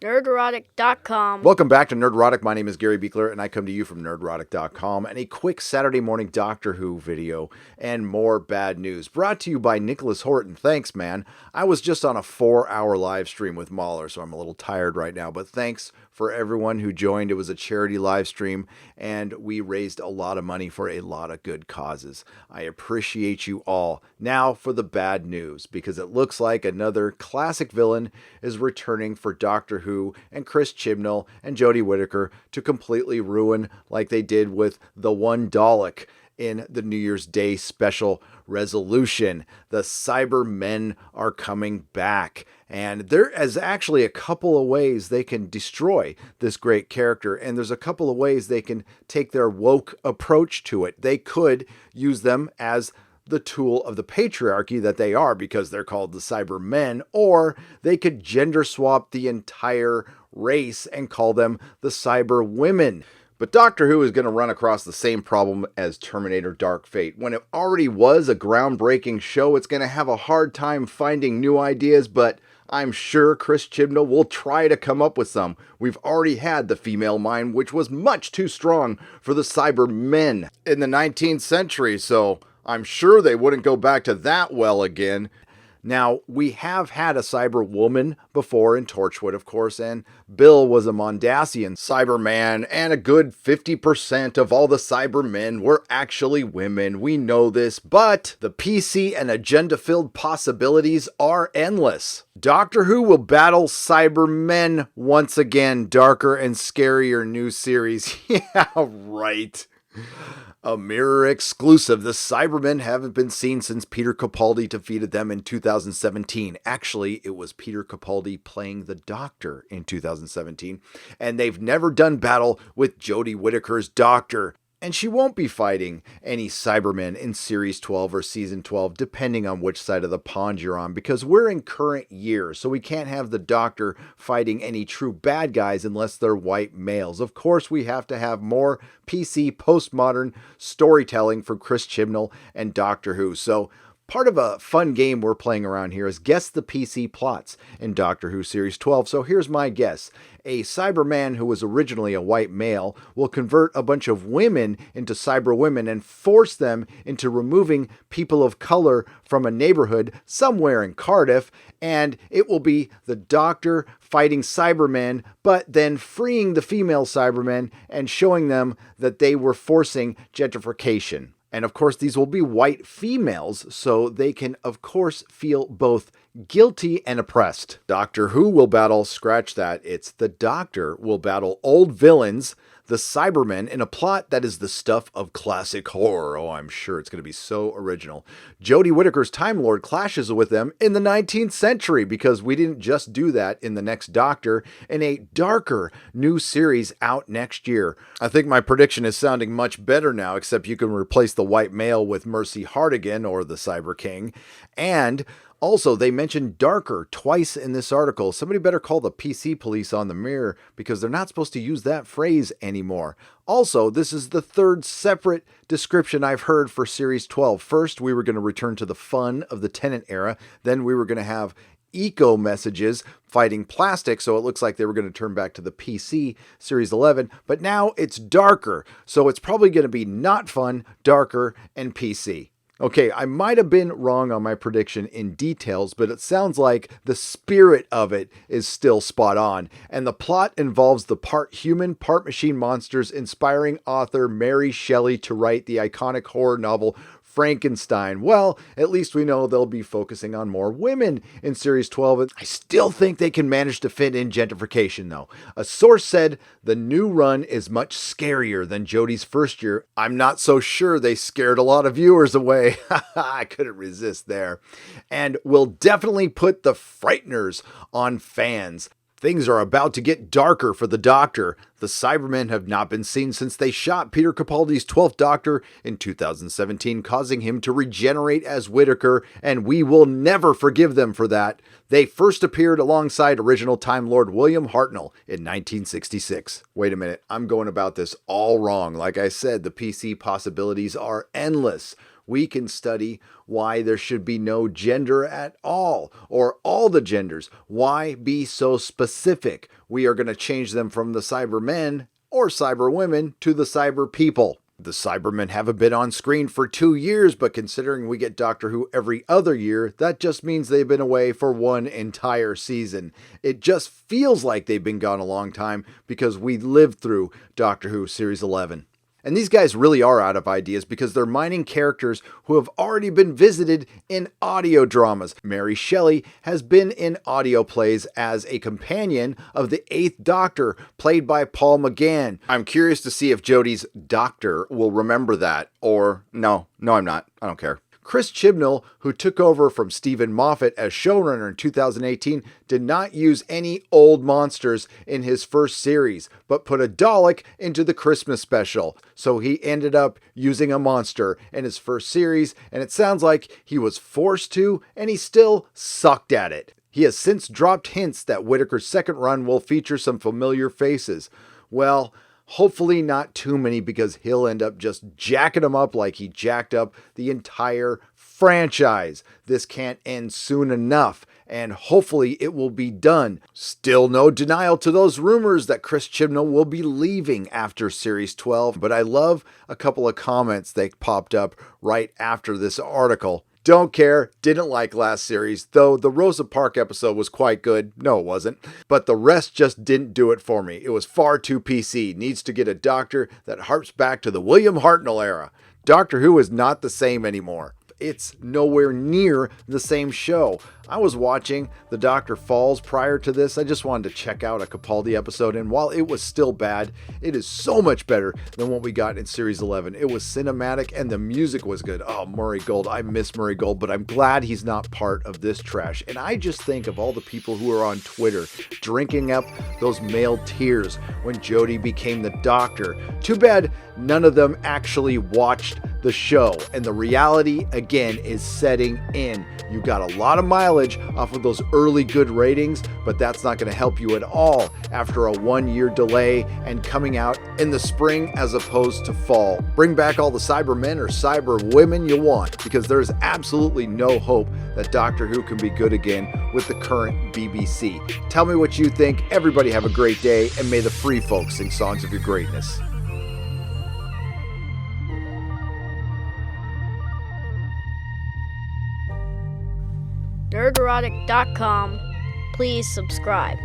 Nerderotic.com. Welcome back to Nerderotic. My name is Gary Beekler, and I come to you from Nerderotic.com and a quick Saturday morning Doctor Who video and more bad news brought to you by Nicholas Horton. Thanks, man. I was just on a 4-hour live stream with Mahler, so I'm a little tired right now, but thanks for everyone who joined. It was a charity live stream, and we raised a lot of money for a lot of good causes. I appreciate you all. Now for the bad news, because it looks like another classic villain is returning for Doctor Who and Chris Chibnall and Jodie Whittaker to completely ruin, like they did with the One Dalek in the New Year's Day special resolution. The Cybermen are coming back, and there is actually a couple of ways they can destroy this great character, and there's a couple of ways they can take their woke approach to it. They could use them as the tool of the patriarchy that they are, because they're called the Cybermen, or they could gender swap the entire race and call them the Cyberwomen. But Doctor Who is going to run across the same problem as Terminator Dark Fate. When it already was a groundbreaking show, it's going to have a hard time finding new ideas, but I'm sure Chris Chibnall will try to come up with some. We've already had the female mind, which was much too strong for the Cybermen in the 19th century, so I'm sure they wouldn't go back to that well again. Now, we have had a Cyberwoman before in Torchwood, of course, and Bill was a Mondasian Cyberman, and a good 50% of all the Cybermen were actually women. We know this, but the PC and agenda-filled possibilities are endless. Doctor Who will battle Cybermen once again. Darker and scarier new series. Yeah, right. A Mirror exclusive. The Cybermen haven't been seen since Peter Capaldi defeated them in 2017. Actually, it was Peter Capaldi playing the Doctor in 2017. And they've never done battle with Jodie Whittaker's Doctor. And she won't be fighting any Cybermen in Series 12 or Season 12, depending on which side of the pond you're on, because we're in current year, so we can't have the Doctor fighting any true bad guys unless they're white males. Of course, we have to have more PC postmodern storytelling for Chris Chibnall and Doctor Who. So part of a fun game we're playing around here is guess the PC plots in Doctor Who Series 12. So here's my guess. A Cyberman who was originally a white male will convert a bunch of women into Cyberwomen and force them into removing people of color from a neighborhood somewhere in Cardiff, and it will be the Doctor fighting Cybermen, but then freeing the female Cybermen and showing them that they were forcing gentrification. And of course, these will be white females, so they can, of course, feel both guilty and oppressed. Doctor Who will battle, scratch that, it's the Doctor will battle old villains, the Cybermen, in a plot that is the stuff of classic horror. Oh, I'm sure it's going to be so original. Jodie Whittaker's Time Lord clashes with them in the 19th century, because we didn't just do that in The Next Doctor, in a darker new series out next year. I think my prediction is sounding much better now, except you can replace the white male with Mercy Hartigan, or the Cyber King. And also, they mentioned darker twice in this article. Somebody better call the PC police on the Mirror, because they're not supposed to use that phrase anymore. Also, this is the third separate description I've heard for Series 12. First, we were going to return to the fun of the Tennant era. Then we were going to have eco messages fighting plastic, so it looks like they were going to turn back to the PC Series 11. But now it's darker, so it's probably going to be not fun, darker, and PC. Okay, I might have been wrong on my prediction in details, but it sounds like the spirit of it is still spot on. And the plot involves the part human, part machine monsters inspiring author Mary Shelley to write the iconic horror novel Frankenstein. Well, at least we know they'll be focusing on more women in Series 12. I still think they can manage to fit in gentrification, though. A source said the new run is much scarier than Jodie's first year. I'm not so sure they scared a lot of viewers away. I couldn't resist there. And will definitely put the frighteners on fans. Things are about to get darker for the Doctor. The Cybermen have not been seen since they shot Peter Capaldi's 12th Doctor in 2017, causing him to regenerate as Whittaker, and we will never forgive them for that. They first appeared alongside original Time Lord William Hartnell in 1966. Wait a minute, I'm going about this all wrong. Like I said, the PC possibilities are endless. We can study why there should be no gender at all, or all the genders. Why be so specific? We are going to change them from the Cybermen or Cyberwomen to the Cyberpeople. The Cybermen haven't been on screen for 2 years, but considering we get Doctor Who every other year, that just means they've been away for one entire season. It just feels like they've been gone a long time because we lived through Doctor Who Series 11. And these guys really are out of ideas because they're mining characters who have already been visited in audio dramas. Mary Shelley has been in audio plays as a companion of the 8th Doctor, played by Paul McGann. I'm curious to see if Jodie's Doctor will remember that, or no, I'm not. I don't care. Chris Chibnall, who took over from Stephen Moffat as showrunner in 2018, did not use any old monsters in his first series, but put a Dalek into the Christmas special. So he ended up using a monster in his first series, and it sounds like he was forced to, and he still sucked at it. He has since dropped hints that Whittaker's second run will feature some familiar faces. Well, hopefully not too many, because he'll end up just jacking them up like he jacked up the entire franchise. This can't end soon enough, and hopefully it will be done. Still no denial to those rumors that Chris Chibnall will be leaving after Series 12, but I love a couple of comments that popped up right after this article. Don't care, didn't like last series, though the Rosa Parks episode was quite good. No, it wasn't. But the rest just didn't do it for me. It was far too PC. Needs to get a Doctor that harps back to the William Hartnell era. Doctor Who is not the same anymore. It's nowhere near the same show. I was watching The Doctor Falls prior to this. I just wanted to check out a Capaldi episode, and while it was still bad, it is so much better than what we got in Series 11. It was cinematic, and the music was good. Oh, Murray Gold. I miss Murray Gold, but I'm glad he's not part of this trash. And I just think of all the people who are on Twitter drinking up those male tears when Jodie became the Doctor. Too bad none of them actually watched the show, and the reality again is setting in. You got a lot of mileage off of those early good ratings, but that's not going to help you at all after a 1-year delay and coming out in the spring as opposed to fall. Bring back all the Cybermen or Cyberwomen you want, because there is absolutely no hope that Doctor Who can be good again with the current BBC. Tell me what you think. Everybody have a great day, and may the free folks sing songs of your greatness. Nerderotic.com. Please subscribe.